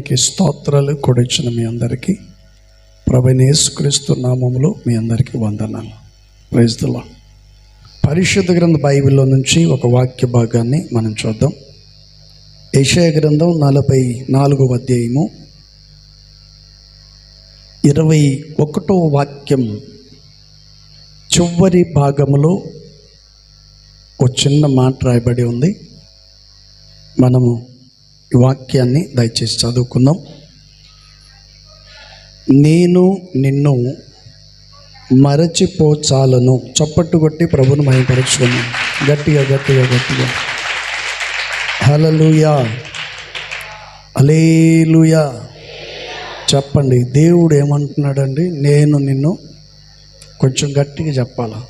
దేవునికి స్తోత్రాలు కొడిచిన మీ అందరికీ ప్రభువైన యేసుక్రీస్తు నామములో మీ అందరికీ వందనాలు. Praise the Lord. పరిశుద్ధ గ్రంథ బైబిల్లో నుంచి ఒక వాక్య భాగాన్ని మనం చూద్దాం. యెషయా గ్రంథం 44వ అధ్యాయము 21వ వాక్యం చివరి భాగములో ఒక చిన్న మాట రాయబడి ఉంది. మనము ఈ వాక్యాన్ని దయచేసి చదువుకుందాం. నేను నిన్ను మరచిపోచాలను. చప్పట్టు కొట్టి ప్రభువును మహిమపరచుకున్నాం. గట్టిగా గట్టిగా గట్టిగా హల్లెలూయా, హల్లెలూయా చెప్పండి. దేవుడు ఏమంటున్నాడండి? నేను నిన్ను, కొంచెం గట్టిగా చెప్పాలా,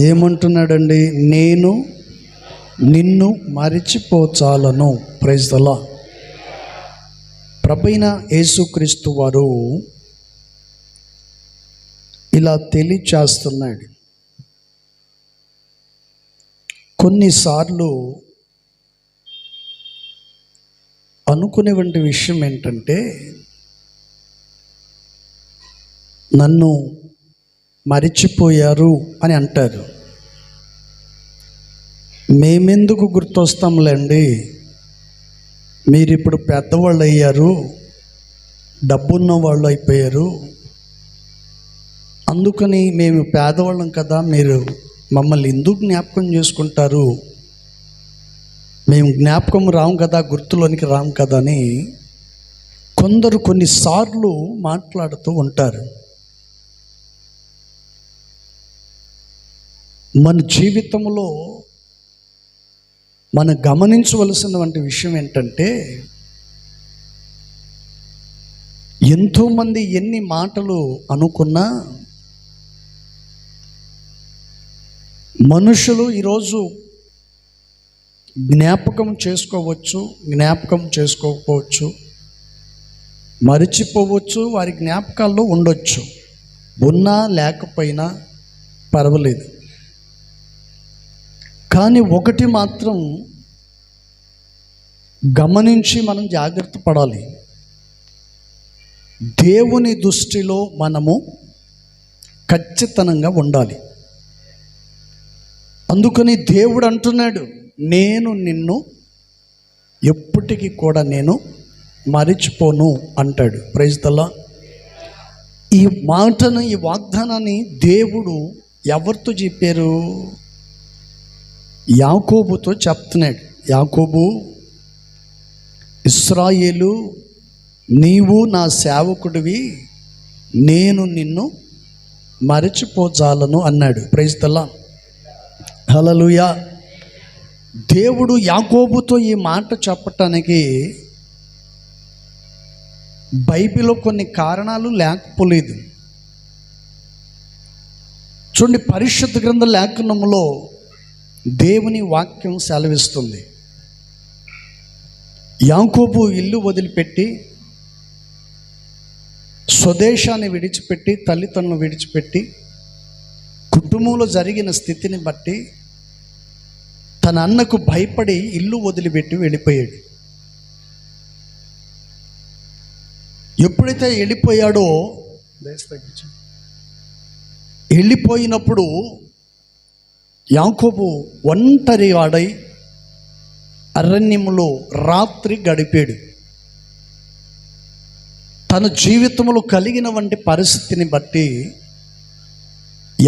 ఏమంటున్నాడండి? నేను నిన్ను మరిచిపోచాలను. Praise the lord. ప్రభువైన యేసుక్రీస్తు వారు ఇలా తెలియచేస్తున్నాడు. కొన్నిసార్లు అనుకునేటువంటి విషయం ఏంటంటే, నన్ను మరిచిపోయారు అని అంటారు. మేమెందుకు గుర్తొస్తాంలేండి, మీరు ఇప్పుడు పెద్దవాళ్ళు అయ్యారు, డబ్బున్న వాళ్ళు అయిపోయారు, అందుకని మేము పేదవాళ్ళం కదా, మీరు మమ్మల్ని ఎందుకు జ్ఞాపకం చేసుకుంటారు, మేము జ్ఞాపకం రాము కదా, గుర్తులోనికి రాము కదా అని కొందరు కొన్నిసార్లు మాట్లాడుతూ ఉంటారు. మన జీవితంలో మనం గమనించవలసినటువంటి విషయం ఏంటంటే, ఎంతోమంది ఎన్ని మాటలు అనుకున్నా మనుషులు ఈరోజు జ్ఞాపకం చేసుకోవచ్చు, జ్ఞాపకం చేసుకోకపోవచ్చు, మరిచిపోవచ్చు, వారి జ్ఞాపకాల్లో ఉండొచ్చు. ఉన్నా లేకపోయినా పర్వాలేదు. కానీ ఒకటి మాత్రం గమనించి మనం జాగ్రత్త పడాలి. దేవుని దృష్టిలో మనము ఖచ్చితంగా ఉండాలి. అందుకని దేవుడు అంటున్నాడు, నేను నిన్ను ఎప్పటికీ కూడా నేను మరిచిపోను అంటాడు. Praise the Lord. ఈ మాటను, ఈ వాగ్దానాన్ని దేవుడు ఎవరితో చెప్పారు? యాకోబుతో చెప్తున్నాడు. యాకోబు, ఇశ్రాయేలు, నీవు నా సేవకుడివి, నేను నిన్ను మరచిపోజాలను అన్నాడు. Praise the lord. హల్లెలూయా. దేవుడు యాకోబుతో ఈ మాట చెప్పటానికి బైబిల్లో కొన్ని కారణాలు లేకపోలేదు. చూడండి, పరిశుద్ధ గ్రంథ లేఖనంలో దేవుని వాక్యం సెలవిస్తుంది. యాకోబు ఇల్లు వదిలిపెట్టి, స్వదేశాన్ని విడిచిపెట్టి, తల్లిదండ్రులను విడిచిపెట్టి, కుటుంబంలో జరిగిన స్థితిని బట్టి తన అన్నకు భయపడి ఇల్లు వదిలిపెట్టి వెళ్ళిపోయాడు. ఎప్పుడైతే వెళ్ళిపోయాడో, వెళ్ళిపోయినప్పుడు యాకోబు ఒంటరి వాడై అరణ్యములో రాత్రి గడిపాడు. తన జీవితంలో కలిగిన వంటి పరిస్థితిని బట్టి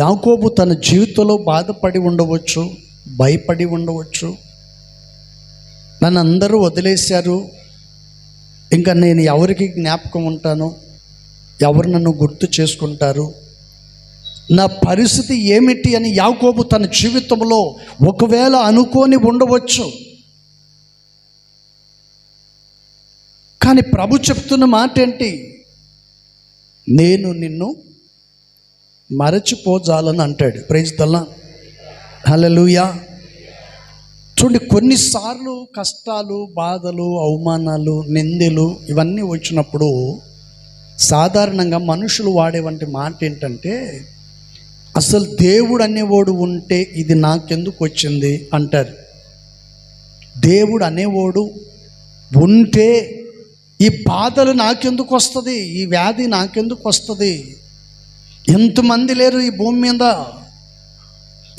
యాకోబు తన జీవితంలో బాధపడి ఉండవచ్చు, భయపడి ఉండవచ్చు. నన్ను అందరూ వదిలేశారు, ఇంకా నేను ఎవరికి జ్ఞాపకం ఉంటాను, ఎవరు నన్ను గుర్తు చేసుకుంటారు, నా పరిస్థితి ఏమిటి అని యాకోబు తన జీవితంలో ఒకవేళ అనుకోని ఉండవచ్చు. కానీ ప్రభు చెప్తున్న మాట ఏంటి? నేను నిన్ను మరచిపోజాలని అంటాడు. Praise the lord. హల్లెలూయా. చూడండి, కొన్నిసార్లు కష్టాలు, బాధలు, అవమానాలు, నిందలు ఇవన్నీ వచ్చినప్పుడు సాధారణంగా మనుషులు వాడేవంటి మాట ఏంటంటే, అసలు దేవుడు అనేవాడు ఉంటే ఇది నాకెందుకు వచ్చింది అంటారు. దేవుడు అనేవాడు ఉంటే ఈ బాధలు నాకెందుకు వస్తుంది, ఈ వ్యాధి నాకెందుకు వస్తుంది, ఎంతమంది లేరు ఈ భూమి మీద,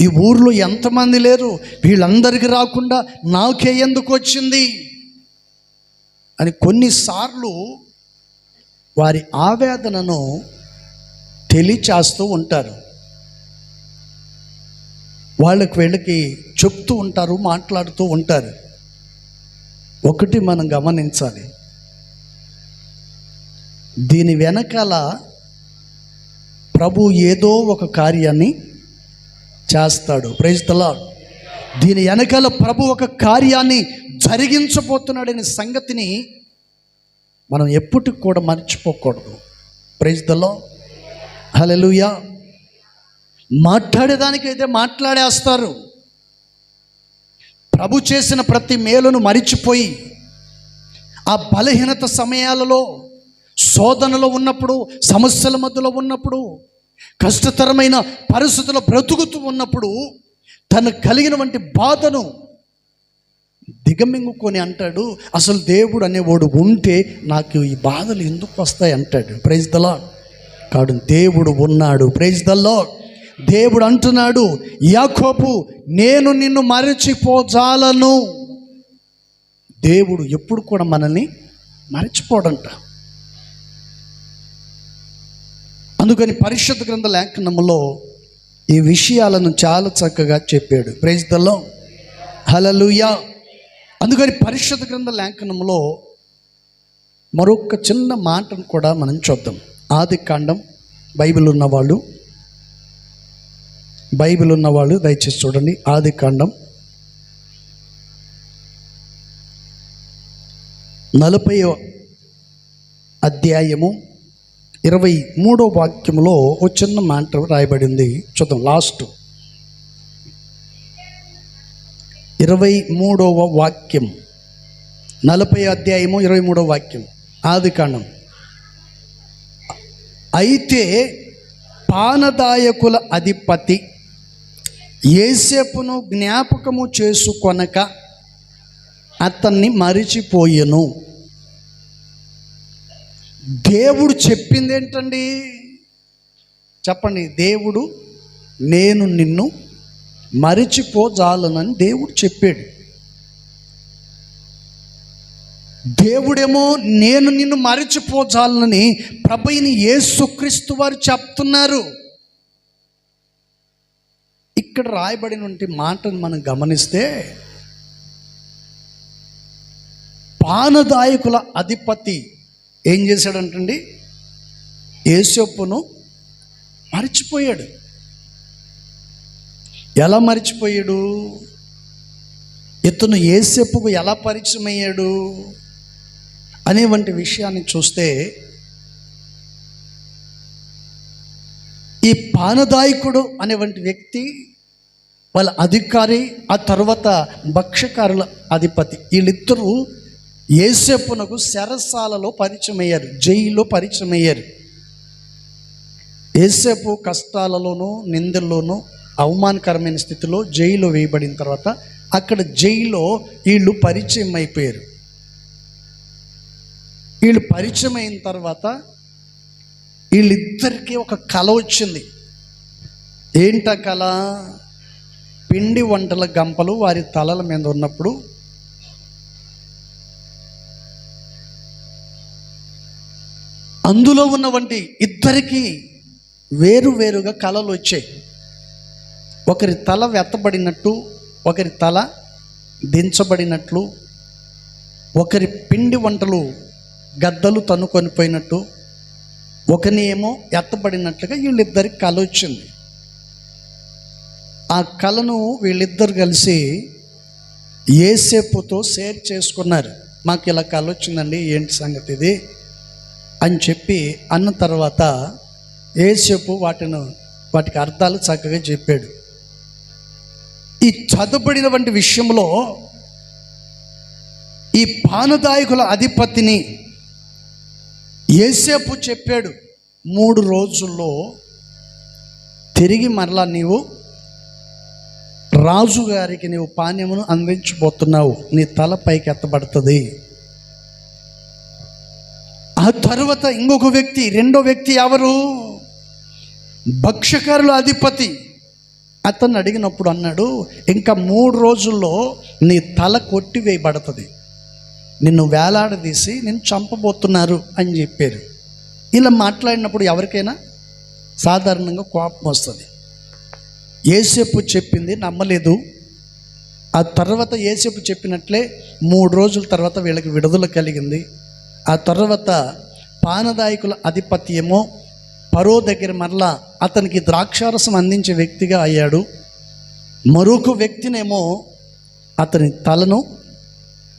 ఈ ఊర్లో ఎంతమంది లేరు, వీళ్ళందరికీ రాకుండా నాకే ఎందుకు వచ్చింది అని కొన్నిసార్లు వారి ఆవేదనను తెలియచేస్తూ ఉంటారు. వీళ్ళకి చెప్తూ ఉంటారు, మాట్లాడుతూ ఉంటారు. ఒకటి మనం గమనించాలి, దీని వెనకాల ప్రభు ఏదో ఒక కార్యాన్ని చేస్తాడు. Praise the Lord. దీని వెనకాల ప్రభు ఒక కార్యాన్ని జరిగించబోతున్నాడనే సంగతిని మనం ఎప్పటికి కూడా మర్చిపోకూడదు. Praise the lord. హల్లెలూయా. మాట్లాడేదానికైతే మాట్లాడేస్తారు. ప్రభు చేసిన ప్రతి మేలును మరిచిపోయి ఆ బలహీనత సమయాలలో, శోధనలో ఉన్నప్పుడు, సమస్యల మధ్యలో ఉన్నప్పుడు, కష్టతరమైన పరిస్థితుల్లో బ్రతుకుతూ ఉన్నప్పుడు తనకు కలిగినటువంటి బాధను దిగమింగుకొని అంటాడు, అసలు దేవుడు అనేవాడు ఉంటే నాకు ఈ బాధలు ఎందుకు వస్తాయి అంటాడు. Praise the Lord. కాడు దేవుడు ఉన్నాడు. Praise the Lord. దేవుడు అంటున్నాడు, యాకోబు నేను నిన్ను మరచిపోజాలను. దేవుడు ఎప్పుడు కూడా మనల్ని మరచిపోడంట. అందుకని పరిశుద్ధ గ్రంథ లేఖనములో ఈ విషయాలను చాలా చక్కగా చెప్పాడు. Praise the lord. హల్లెలూయా. అందుకని పరిశుద్ధ గ్రంథ లేఖనములో మరొక చిన్న మాటను కూడా మనం చూద్దాం. ఆది కాండం, బైబిల్ ఉన్నవాళ్ళు దయచేసి చూడండి. ఆది కాండం 40వ అధ్యాయము 23వ వాక్యంలో ఒక చిన్న మాట రాయబడింది. చూద్దాం. లాస్ట్ 23వ వాక్యం, 40వ అధ్యాయము 23వ వాక్యం, ఆది కాండం. అయితే పానదాయకుల అధిపతి యోసేపును జ్ఞాపకము చేసుకొనక అతన్ని మరిచిపోయెను. దేవుడు చెప్పింది ఏంటండి? చెప్పండి. దేవుడు నేను నిన్ను మరిచిపోజాలనని దేవుడు చెప్పాడు. దేవుడేమో నేను నిన్ను మరిచిపోజాలనని ప్రభువైన యేసుక్రీస్తు వారు చెప్తున్నారు. ఇక్కడ రాయబడినటువంటి మాటను మనం గమనిస్తే, పానదాయకుల అధిపతి ఏం చేశాడంటండి? యోసేపును మరిచిపోయాడు. ఎలా మరిచిపోయాడు? ఇతను యోసేపుకు ఎలా పరిచయం అయ్యాడు అనేవంటి విషయాన్ని చూస్తే, ఈ పానదాయకుడు అనేవంటి వ్యక్తి వాళ్ళ అధికారి, ఆ తర్వాత భక్ష్యకారుల అధిపతి, వీళ్ళిద్దరూ యోసేపునకు చెరసాలలో పరిచయం అయ్యారు, జైల్లో పరిచయం అయ్యారు. యోసేపు కష్టాలలోనూ నిందల్లోనూ అవమానకరమైన స్థితిలో జైల్లో వేయబడిన తర్వాత అక్కడ జైల్లో వీళ్ళు పరిచయం అయిపోయారు. వీళ్ళు పరిచయం అయిన తర్వాత వీళ్ళిద్దరికీ ఒక కళ వచ్చింది. ఏంట కళ? పిండి వంటల గంపలు వారి తలల మీద ఉన్నప్పుడు అందులో ఉన్నవంటి ఇద్దరికి వేరువేరుగా కళలు వచ్చాయి. ఒకరి తల వెత్తబడినట్టు, ఒకరి తల దించబడినట్లు, ఒకరి పిండి వంటలు గద్దలు తన్నుకొని పోయినట్టు, ఒకని ఏమో ఎత్తబడినట్లుగా వీళ్ళిద్దరికి కళ వచ్చింది. ఆ కళను వీళ్ళిద్దరు కలిసి యోసేపుతో షేర్ చేసుకున్నారు. మాకు ఇలా కళ వచ్చిందండి, ఏంటి సంగతి ఇది అని చెప్పి అన్న తర్వాత యోసేపు వాటికి అర్థాలు చక్కగా చెప్పాడు. ఈ చదువుబడినటువంటి విషయంలో ఈ పానదాయకుల అధిపతిని యోసేపు చెప్పాడు, 3 రోజుల్లో తిరిగి మరలా నీవు రాజుగారికి నీవు పానీయమును అందించబోతున్నావు, నీ తల పైకి ఎత్తబడుతుంది. ఆ తర్వాత ఇంకొక వ్యక్తి, రెండో వ్యక్తి ఎవరు? భక్ష్యకారుల అధిపతి. అతన్ని అడిగినప్పుడు అన్నాడు, ఇంకా 3 రోజుల్లో నీ తల కొట్టివేయబడుతుంది, నిన్ను వేలాడదీసి నిన్ను చంపబోతున్నారు అని చెప్పారు. ఇలా మాట్లాడినప్పుడు ఎవరికైనా సాధారణంగా కోపం వస్తుంది. యేసేపు చెప్పింది నమ్మలేదు. ఆ తర్వాత యేసేపు చెప్పినట్లే 3 రోజుల తర్వాత వీళ్ళకి విడుదల కలిగింది. ఆ తర్వాత పానదాయకుల అధిపతి ఏమో ఫరో దగ్గర మరలా అతనికి ద్రాక్షారసం అందించే వ్యక్తిగా అయ్యాడు. మరొక వ్యక్తినేమో అతని తలను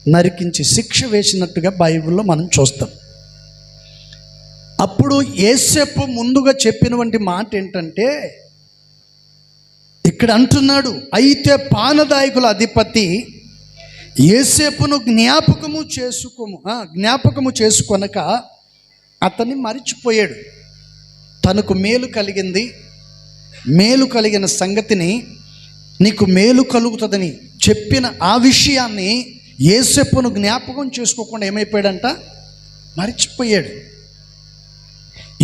నరికించి శిక్ష వేసినట్టుగా బైబిల్లో మనం చూస్తాం. అప్పుడు యేసేపు ముందుగా చెప్పినటువంటి మాట ఏంటంటే, ఇక్కడ అంటున్నాడు, అయితే పానదాయకుల అధిపతి యేసేపును జ్ఞాపకము చేసుకొనక అతన్ని మరిచిపోయాడు. తనకు మేలు కలిగిన సంగతిని, నీకు మేలు కలుగుతుందని చెప్పిన ఆ విషయాన్ని యేసేపును జ్ఞాపకం చేసుకోకుండా ఏమైపోయాడంట? మరిచిపోయాడు.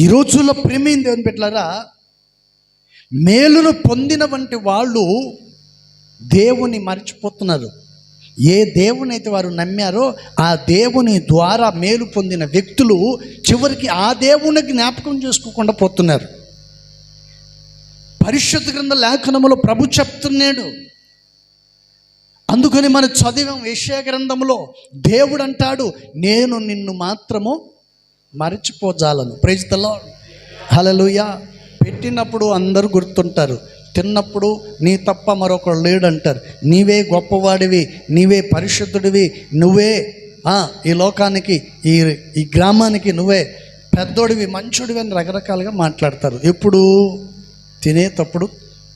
ఈ రోజుల్లో ప్రేమైన దేవుని బిడ్డలారా, మేలును పొందిన వంటి వాళ్ళు దేవుని మర్చిపోతున్నారు. ఏ దేవుని అయితే వారు నమ్మారో ఆ దేవుని ద్వారా మేలు పొందిన వ్యక్తులు చివరికి ఆ దేవుని జ్ఞాపకం చేసుకోకుండా పోతున్నారు. పరిశుద్ధ గ్రంథ లేఖనములో ప్రభు చెప్తున్నాడు. అందుకని మనం చదివాం యెషయా గ్రంథంలో, దేవుడు అంటాడు, నేను నిన్ను మాత్రము మరచిపోజాలను. ప్రైజ్ ది లార్డ్, హల్లెలూయా. పెట్టినప్పుడు అందరూ గుర్తుంటారు, తిన్నప్పుడు నీ తప్ప మరొకడు లేడు అంటారు. నీవే గొప్పవాడివి, నీవే పరిశుద్ధుడివి, నువ్వే ఈ లోకానికి ఈ గ్రామానికి నువ్వే పెద్దోడివి, మంచోడివి అని రకరకాలుగా మాట్లాడతారు. ఎప్పుడు తినేటప్పుడు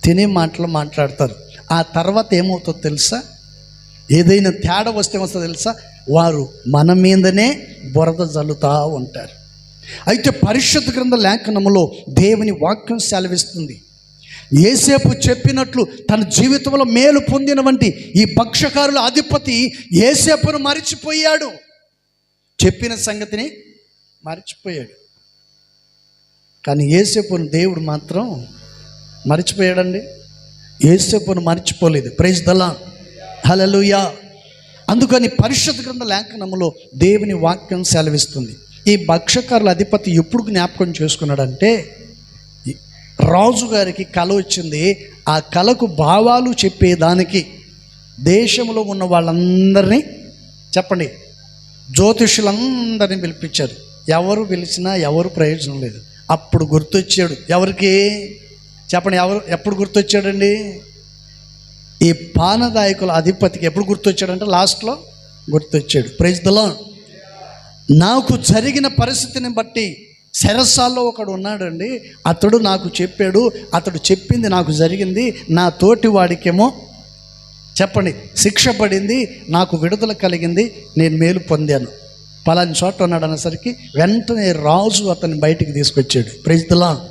తినే మాటలు మాట్లాడతారు. ఆ తర్వాత ఏమవుతుందో తెలుసా? ఏదైనా తేడా వస్తే ఏమవుతుందో తెలుసా? వారు మన మీదనే బురద జల్లుతూ ఉంటారు. అయితే పరిశుద్ధ గ్రంథ లేఖనములో దేవుని వాక్యం సెలవిస్తుంది, యేసేపు చెప్పినట్లు తన జీవితంలో మేలు పొందిన వంటి ఈ భక్ష్యకారుల అధిపతి యేసేపును మరిచిపోయాడు. చెప్పిన సంగతిని మరిచిపోయాడు. కానీ యేసేపును దేవుడు మాత్రం మరిచిపోయాడండి. యేసేపును మరిచిపోలేదు. ప్రైజ్ ది లార్డ్, హల్లెలూయా. అందుకని పరిశుద్ధ గ్రంథ లేఖనములో దేవుని వాక్యం సెలవిస్తుంది, ఈ భక్ష్యకారుల అధిపతి ఎప్పుడు జ్ఞాపకం చేసుకున్నాడంటే, రాజుగారికి కల వచ్చింది. ఆ కలకు భావాలు చెప్పేదానికి దేశంలో ఉన్న వాళ్ళందరినీ, చెప్పండి, జ్యోతిషులందరినీ పిలిపించారు. ఎవరు పిలిచినా ఎవరు ప్రయోజనం లేదు. అప్పుడు గుర్తొచ్చాడు. ఎవరికి చెప్పండి? ఎప్పుడు గుర్తొచ్చాడండి? ఈ పానదాయకుల అధిపతికి ఎప్పుడు గుర్తొచ్చాడంటే లాస్ట్లో గుర్తొచ్చాడు. Praise the lord. నాకు జరిగిన పరిస్థితిని బట్టి చెరసాల్లో ఒకడు ఉన్నాడండి, అతడు నాకు చెప్పాడు, అతడు చెప్పింది నాకు జరిగింది, నా తోటి వాడికేమో చెప్పండి శిక్ష పడింది, నాకు విడుదల కలిగింది, నేను మేలు పొందాను, పలాని చోట ఉన్నాడు అనేసరికి వెంటనే రాజు అతన్ని బయటికి తీసుకొచ్చాడు. Praise the Lord.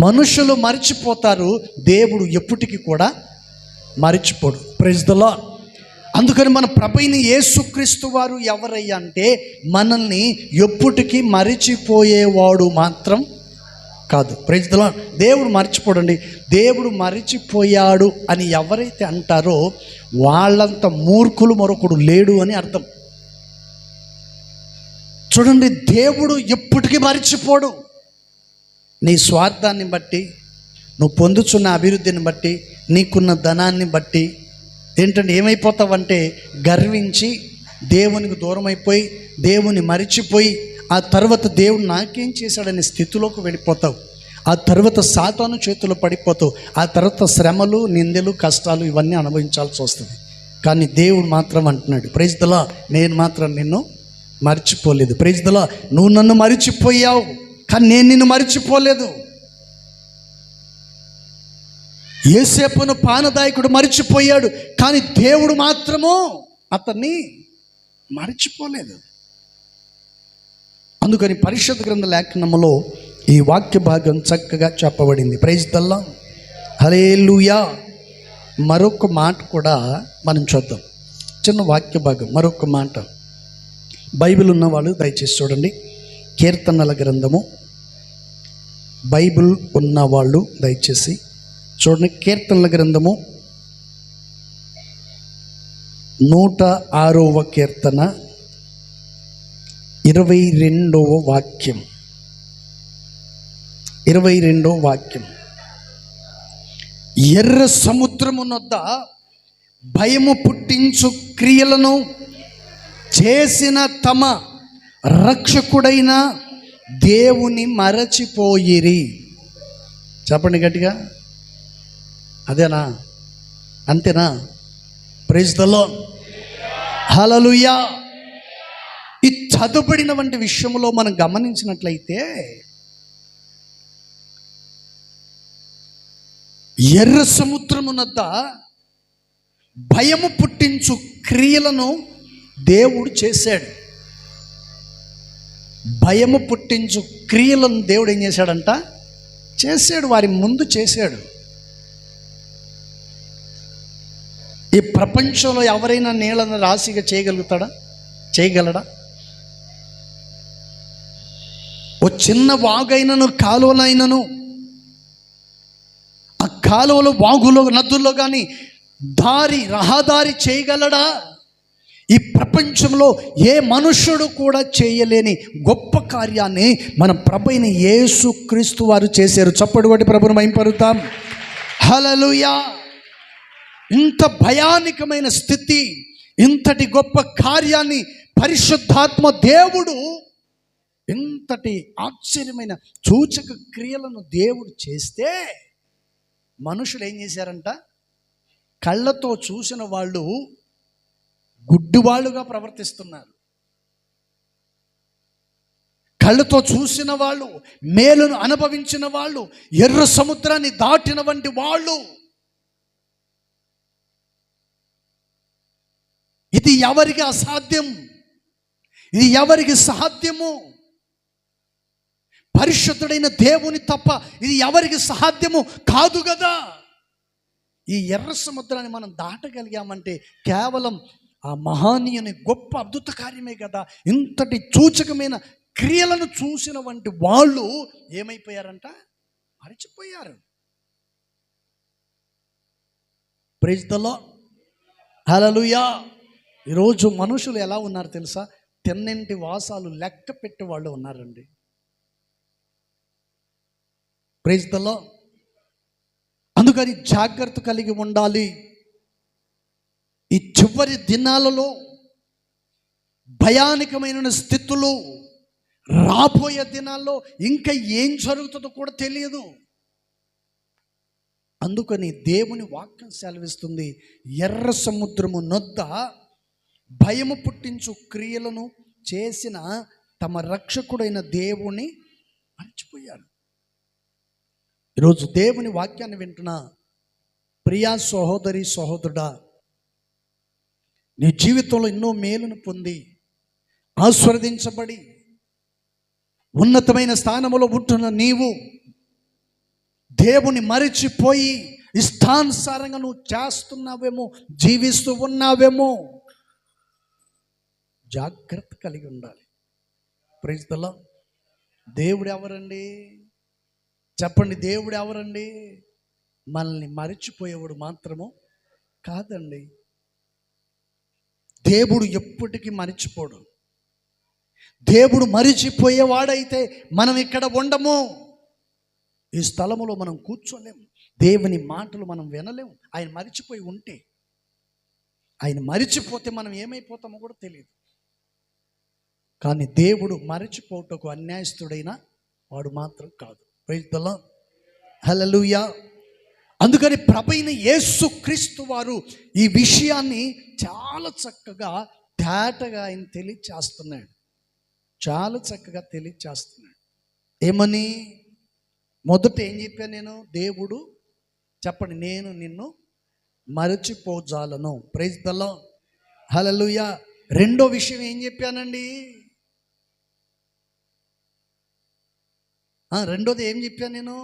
మనుషులు మరిచిపోతారు, దేవుడు ఎప్పటికీ కూడా మరిచిపోడు. Praise the Lord. అందుకని మన ప్రభువైన యేసుక్రీస్తు వారు ఎవరయ్యా అంటే, మనల్ని ఎప్పటికీ మరిచిపోయేవాడు మాత్రం కాదు. Praise the Lord. దేవుడు మరిచిపోడండి. దేవుడు మరిచిపోయాడు అని ఎవరైతే అంటారో వాళ్ళంత మూర్ఖులు మరొకడు లేడు అని అర్థం. చూడండి, దేవుడు ఎప్పటికీ మరిచిపోడు. నీ స్వార్థాన్ని బట్టి, నువ్వు పొందుతున్న అభివృద్ధిని బట్టి, నీకున్న ధనాన్ని బట్టి ఏంటంటే ఏమైపోతావంటే గర్వించి దేవునికి దూరం అయిపోయి దేవుని మరిచిపోయి ఆ తర్వాత దేవుడు నాకేం చేశాడనే స్థితిలోకి వెళ్ళిపోతావు. ఆ తర్వాత సాతాను చేతుల్లో పడిపోతావు. ఆ తర్వాత శ్రమలు, నిందలు, కష్టాలు ఇవన్నీ అనుభవించాల్సి వస్తుంది. కానీ దేవుడు మాత్రం అంటున్నాడు, ప్రైజ్ ది లార్డ్, నేను మాత్రం నిన్ను మరిచిపోలేదు. Praise the Lord. నువ్వు నన్ను మరిచిపోయావు కానీ నేను నిన్ను మరిచిపోలేదు. యేసేపును పానదాయకుడు మరిచిపోయాడు కానీ దేవుడు మాత్రము అతన్ని మరిచిపోలేదు. అందుకని పరిశుద్ధ గ్రంథ లేఖనములో ఈ వాక్య భాగం చక్కగా చెప్పబడింది. ప్రైజ్ ది లార్డ్, హల్లెలూయా. మరొక మాట కూడా మనం చూద్దాం. చిన్న వాక్య భాగం, మరొక మాట. బైబిల్ ఉన్నవాళ్ళు దయచేసి చూడండి. కీర్తనల గ్రంథము, బైబిల్ ఉన్న వాళ్ళు దయచేసి చూడండి. కీర్తనల గ్రంథము 106వ కీర్తన 22వ వాక్యం. 22వ వాక్యం. ఎర్ర సముద్రమునొద్ద భయము పుట్టించు క్రియలను చేసిన తమ రక్షకుడైన దేవుని మరచిపోయిరి. చెప్పండి గట్టిగా. అదేనా? అంతేనా? Praise the lord. హల్లెలూయా. ఈ చదువుబడిన వంటి విషయంలో మనం గమనించినట్లయితే ఎర్ర సముద్రమునద్ద భయము పుట్టించు క్రియలను దేవుడు చేశాడు. భయము పుట్టించు క్రియలను దేవుడు ఏం చేశాడంట? చేశాడు. వారి ముందు చేశాడు. ఈ ప్రపంచంలో ఎవరైనా నీళ్ళను రాశిగా చేయగలడా? ఓ చిన్న వాగైనను కాలువలైనను, ఆ కాలువలో, వాగులో, నదుల్లో కానీ రహదారి చేయగలడా? ఈ ప్రపంచంలో ఏ మనుష్యుడు కూడా చేయలేని గొప్ప కార్యాన్ని మన ప్రభువైన యేసుక్రీస్తు వారు చేశారు. చప్పటి కొట్టి ప్రభువును మహింపరుద్దాం. హల్లెలూయా. ఇంత భయానకమైన స్థితి, ఇంతటి గొప్ప కార్యాన్ని పరిశుద్ధాత్మ దేవుడు, ఇంతటి ఆశ్చర్యమైన సూచక క్రియలను దేవుడు చేస్తే మనుషులు ఏం చేశారంట? కళ్ళతో చూసిన వాళ్ళు గుడ్డివాళ్ళుగా ప్రవర్తిస్తున్నారు. కళ్ళతో చూసిన వాళ్ళు, మేలును అనుభవించిన వాళ్ళు, ఎర్ర సముద్రాన్ని దాటిన వంటి వాళ్ళు, ఇది ఎవరికి అసాధ్యం? ఇది ఎవరికి సాధ్యము? పరిశుద్ధుడైన దేవుని తప్ప ఇది ఎవరికి సాధ్యము కాదు కదా. ఈ ఎర్ర సముద్రాన్ని మనం దాటగలిగామంటే కేవలం ఆ మహానీయుని గొప్ప అద్భుత కార్యమే కదా. ఇంతటి సూచకమైన క్రియలను చూసిన వంటి వాళ్ళు ఏమైపోయారంట? మరిచిపోయారు. Praise the lord. హల్లెలూయా. ఈరోజు మనుషులు ఎలా ఉన్నారు తెలుసా? తెన్నింటి వాసాలు లెక్క పెట్టే వాళ్ళు ఉన్నారండి. Praise the Lord. అందుకని జాగ్రత్త కలిగి ఉండాలి. ఈ చివరి దినాలలో భయానకమైన స్థితులు, రాబోయే దినాల్లో ఇంకా ఏం జరుగుతుందో కూడా తెలియదు. అందుకని దేవుని వాక్యం సెలవిస్తుంది, ఎర్ర సముద్రము నొద్ద భయము పుట్టించు క్రియలను చేసిన తమ రక్షకుడైన దేవుని మర్చిపోయారు. ఈరోజు దేవుని వాక్యాన్ని వింటున్న ప్రియా సహోదరి, సహోదరుడా, నీ జీవితంలో ఎన్నో మేలును పొంది ఆశీర్వదించబడి ఉన్నతమైన స్థానంలో ఉంటున్న నీవు దేవుని మరిచిపోయి ఇష్టానుసారంగా నువ్వు చేస్తున్నావేమో, జీవిస్తూ ఉన్నావేమో. జాగ్రత్త కలిగి ఉండాలి. Praise the Lord. దేవుడు ఎవరండి? చెప్పండి. దేవుడు ఎవరండి? మనల్ని మరిచిపోయేవాడు మాత్రము కాదండి. దేవుడు ఎప్పటికీ మరిచిపోడు. దేవుడు మరిచిపోయేవాడైతే మనం ఇక్కడ ఉండము, ఈ స్థలములో మనం కూర్చోలేము, దేవుని మాటలు మనం వినలేము. ఆయన మరిచిపోయి ఉంటే, ఆయన మరిచిపోతే మనం ఏమైపోతామో కూడా తెలియదు. కానీ దేవుడు మరిచిపోవటకు అన్యాయస్తుడైన వాడు మాత్రం కాదు. Praise the lord. హల్లెలూయా. అందుకని ప్రభువైన యేసుక్రీస్తు వారు ఈ విషయాన్ని చాలా చక్కగా తేటగా ఆయన తెలియచేస్తున్నాడు. చాలా చక్కగా తెలియచేస్తున్నాడు. ఏమని? మొదట ఏం చెప్పాను నేను? దేవుడు, చెప్పండి, నేను నిన్ను మరచిపోజాలను. Praise the lord. హల్లెలూయా. రెండో విషయం ఏం చెప్పానండి? రెండోది ఏం చెప్పాను నేను?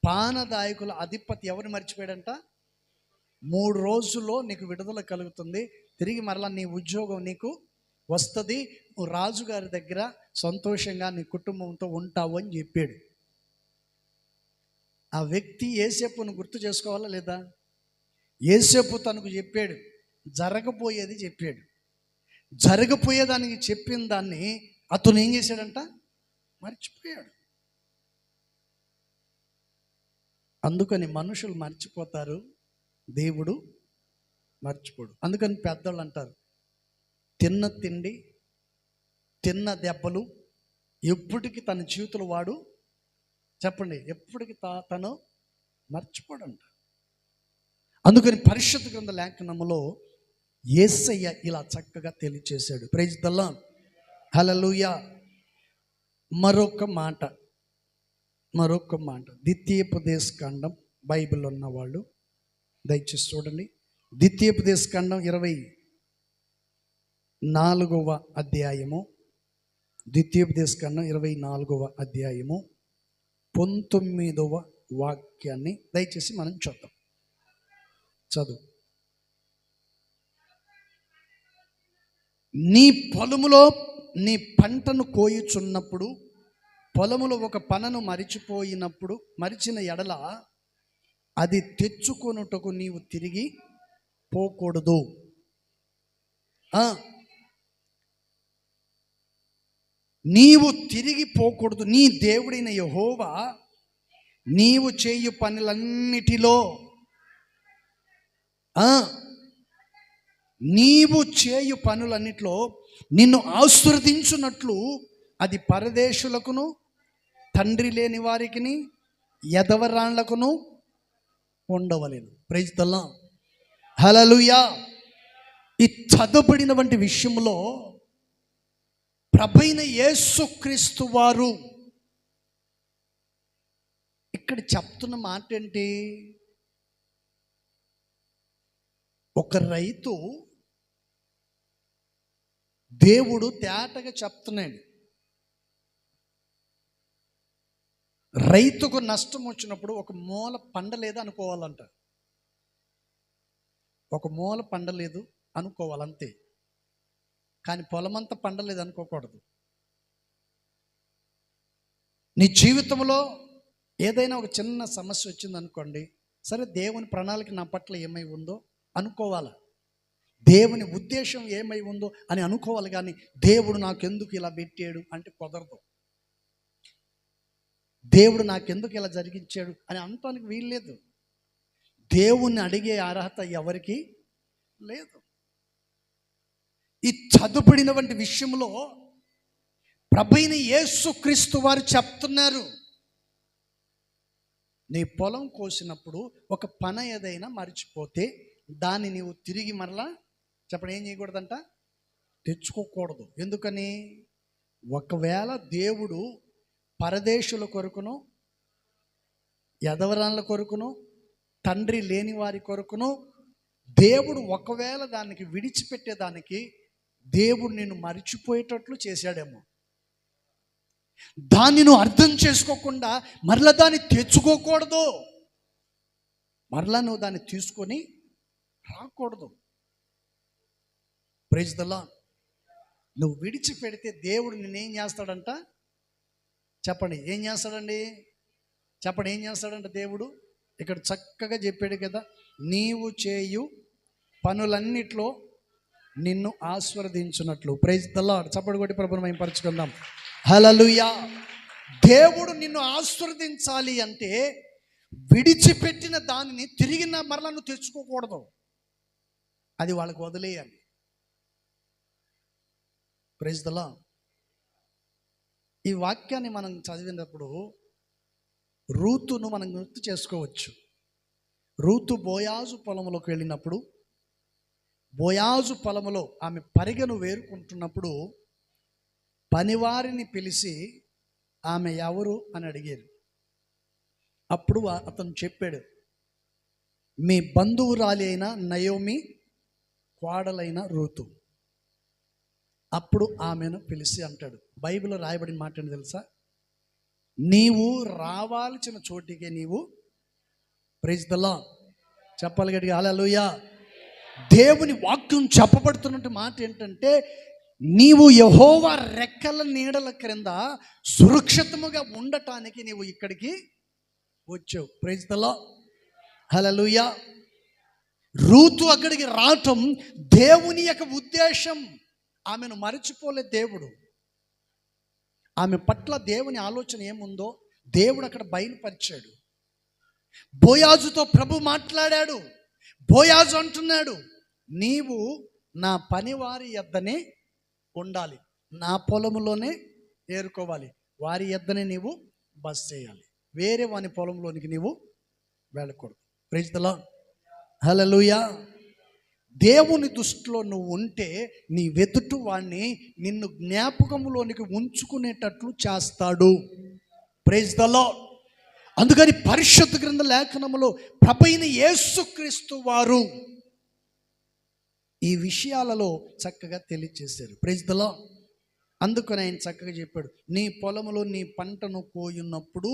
పానదాయకుల అధిపతి ఎవరిని మర్చిపోయాడంట? 3 రోజుల్లో నీకు విడుదల కలుగుతుంది, తిరిగి మరలా నీ ఉద్యోగం నీకు వస్తుంది, నువ్వు రాజుగారి దగ్గర సంతోషంగా నీ కుటుంబంతో ఉంటావు అని చెప్పాడు. ఆ వ్యక్తి యోసేపును గుర్తు చేసుకోవాలా లేదా? యోసేపు తనకు చెప్పాడు, జరగబోయేది చెప్పాడు. జరగబోయేదానికి చెప్పిన దాన్ని అతను ఏం చేశాడంట? మర్చిపోయాడు. అందుకని మనుషులు మర్చిపోతారు, దేవుడు మర్చిపోడు. అందుకని పెద్దోళ్ళు అంటారు, తిన్న తిండి తిన్న దెబ్బలు ఎప్పటికీ తన జీవితంలో వాడు చెప్పండి ఎప్పటికీ తను మర్చిపోడంట. అందుకని పరిశుద్ధ గ్రంథ లేఖనములో యేసయ్య ఇలా చక్కగా తెలియచేశాడు. ప్రైజ్ ది లార్డ్, హల్లెలూయా. మరొక మాట ద్వితీయోపదేశకాండం బైబిల్ ఉన్నవాళ్ళు దయచేసి చూడండి. ద్వితీయోపదేశకాండం 24వ అధ్యాయము, ద్వితీయోపదేశకాండం 24వ అధ్యాయము 19వ వాక్యాన్ని దయచేసి మనం చూద్దాం. చదువు. నీ పొలములో నీ పంటను కోయుచున్నప్పుడు, పొలములో ఒక పనను మరిచిన ఎడల అది తెచ్చుకొనుటకు నీవు తిరిగి పోకూడదు. నీవు తిరిగి పోకూడదు. నీ దేవుడైన యెహోవా నీవు చేయు పనులన్నిటిలో నిన్ను ఆశీర్వదించున్నట్లు అది పరదేశులకును, తండ్రి లేని వారికిని, ఎదవరాళ్లకును ఉండవలెను. ప్రైజ్ ది లార్డ్, హల్లెలూయా. ఈ చదవబడిన వంటి విషయంలో ప్రభువైన యేసుక్రీస్తు వారు ఇక్కడ చెప్తున్న మాట ఏంటి? ఒక రైతు, దేవుడు తేటగా చెప్తున్నాడు, రైతుకు నష్టం వచ్చినప్పుడు ఒక మూల పండలేదు అనుకోవాలంట. ఒక మూల పండలేదు అనుకోవాలంతే, కానీ పొలమంతా పండలేదు అనుకోకూడదు. నీ జీవితంలో ఏదైనా ఒక చిన్న సమస్య వచ్చింది అనుకోండి, సరే దేవుని ప్రణాళిక నా పట్ల ఏమై ఉందో అనుకోవాలి, దేవుని ఉద్దేశం ఏమై ఉందో అని అనుకోవాలి. కానీ దేవుడు నాకెందుకు ఇలా పెట్టాడు అంటే కుదరదు. దేవుడు నాకెందుకు ఇలా జరిగించాడు అని అనటానికి వీల్లేదు. దేవుణ్ణి అడిగే అర్హత ఎవరికి లేదు. ఈ చదువుబడిన వంటి విషయంలో ప్రభువైన యేసుక్రీస్తు వారు చెప్తున్నారు, నీ పొలం కోసినప్పుడు ఒక పన ఏదైనా మర్చిపోతే దాన్ని నీవు తిరిగి మరలా చెప్పడం ఏం చేయకూడదంట? తెచ్చుకోకూడదు. ఎందుకని? ఒకవేళ దేవుడు పరదేశుల కొరకును, ఎదవరాళ్ళ కొరకును, తండ్రి లేని వారి కొరకును దేవుడు ఒకవేళ దానికి విడిచిపెట్టేదానికి దేవుడు నిన్ను మరిచిపోయేటట్లు చేశాడేమో. దాన్ని నువ్వు అర్థం చేసుకోకుండా మరలా దాన్ని తెచ్చుకోకూడదు, మరలా నువ్వు దాన్ని తీసుకొని రాకూడదు. Praise the Lord. నువ్వు విడిచిపెడితే దేవుడు నిన్నేం చేస్తాడంట? చెప్పండి, ఏం చేస్తాడండి? చెప్పండి, ఏం చేస్తాడంట దేవుడు? ఇక్కడ చక్కగా చెప్పాడు కదా, నీవు చేయు పనులన్నిట్లో నిన్ను ఆశీర్వదించున్నట్లు. Praise the lord. చప్పటి కొట్టి ప్రభువును మహిమపరచుకుందాం. హల్లెలూయా. దేవుడు నిన్ను ఆశీర్వదించాలి అంటే విడిచిపెట్టిన దానిని తిరిగి మరలా నువ్వు తెచ్చుకోకూడదు, అది వాళ్ళకి వదిలేయాలి. Praise the Lord. ఈ వాక్యాన్ని మనం చదివినప్పుడు రూతును మనం గుర్తు చేసుకోవచ్చు. రూతు బోయాజు పొలంలోకి వెళ్ళినప్పుడు, బోయాజు పొలంలో ఆమె పరిగెను వేరుకుంటున్నప్పుడు పనివారిని పిలిచి ఆమె ఎవరు అని అడిగారు. అప్పుడు అతను చెప్పాడు, మీ బంధువురాలి అయిన నయోమి కోడలైన రూతు. అప్పుడు ఆమెను పిలిచి అంటాడు, బైబిల్లో రాయబడిన మాట ఏంటి తెలుసా? నీవు రావాల్సిన చోటికే నీవు. Praise the Lord. చెప్పాలి గట్టిగా హల్లెలూయా. దేవుని వాక్యం చెప్పబడుతున్న మాట ఏంటంటే, నీవు యెహోవా రెక్కల నీడల క్రింద సురక్షితముగా ఉండటానికి నీవు ఇక్కడికి వచ్చావు. ప్రైజ్ ది లార్డ్, హల్లెలూయా. రూతు అక్కడికి రావటం దేవుని యొక్క ఉద్దేశం. ఆమెను మరచిపోలేదు దేవుడు. ఆమె పట్ల దేవుని ఆలోచన ఏముందో దేవుడు అక్కడ బయలుపరిచాడు. బోయాజుతో ప్రభు మాట్లాడాడు. బోయాజు అంటున్నాడు, నీవు నా పనివారి యొద్దనే ఉండాలి, నా పొలంలోనే ఏరుకోవాలి, వారి యొద్దనే నీవు బస చేయాలి, వేరే వాని పొలంలోనికి నీవు వెళ్ళకూడదు. ప్రైజ్ ది లార్డ్, హల్లెలూయా. దేవుని దృష్టిలో నువ్వు ఉంటే నీ వెతుటు వాణ్ణి నిన్ను జ్ఞాపకంలోనికి ఉంచుకునేటట్లు చేస్తాడు. Praise the Lord. అందుకని పరిశుద్ధ గ్రంథ లేఖనములో ప్రభువైన యేసుక్రీస్తు వారు ఈ విషయాలలో చక్కగా తెలియజేశారు. Praise the Lord. అందుకని ఆయన చక్కగా చెప్పాడు, నీ పొలములో నీ పంటను కోయున్నప్పుడు